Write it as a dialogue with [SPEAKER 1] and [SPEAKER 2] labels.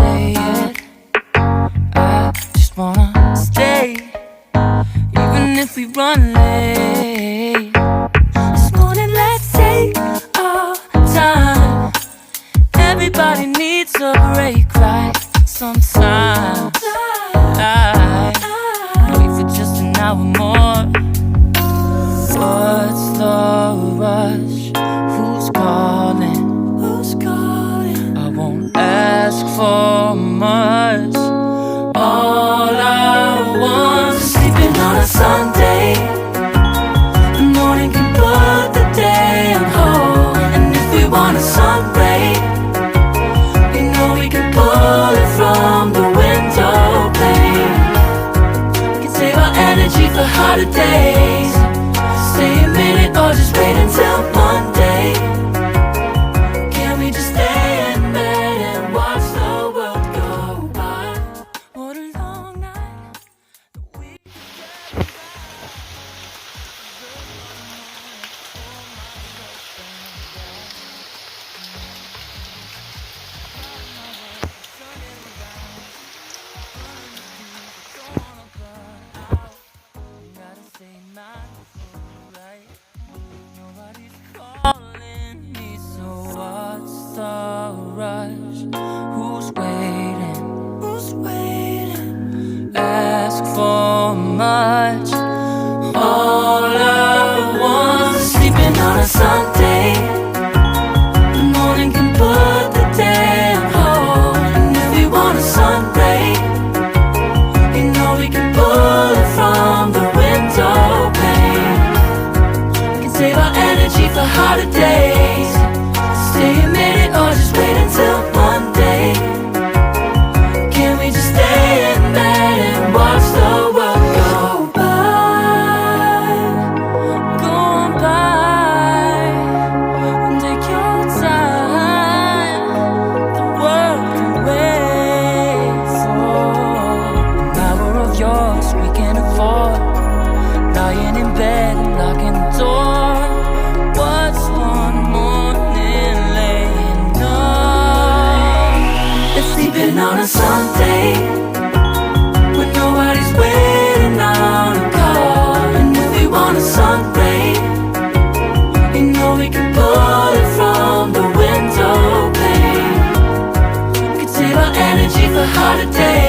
[SPEAKER 1] say it. I just wanna stay, even if we run late. This morning, let's take our time. Everybody needs a break, right? Sometimes I wait for just an hour more. What's the rush? Who's calling? Who's calling? I won't ask for much. All I want is sleeping on a Sunday. The morning can put the day on hold. And if we want a sun ray, we know we can pull it from the window pane. We can save our energy for harder days. Stay a minute or just wait until Monday. Can we just stay in bed and watch the world go by? What a long night that we calling me, so what's the rush? Who's waiting? Who's waiting? Ask for much. All I want is sleeping on a Sunday. The morning can put the day on hold. And if we want a sun ray, you know we can pull it from the window pane. Save our energy for harder days. Stay a minute or just wait until Monday. Can we just stay in bed and watch the world go by? Go on by and take your time. The world can wait for an hour of yours we can afford. Lying in bed and locking the door. What's one morning laying up? It's sleeping on a Sunday when nobody's waiting on a call. And if we want a sun ray, you know we can pull it from the window pane. We can save our energy for harder days.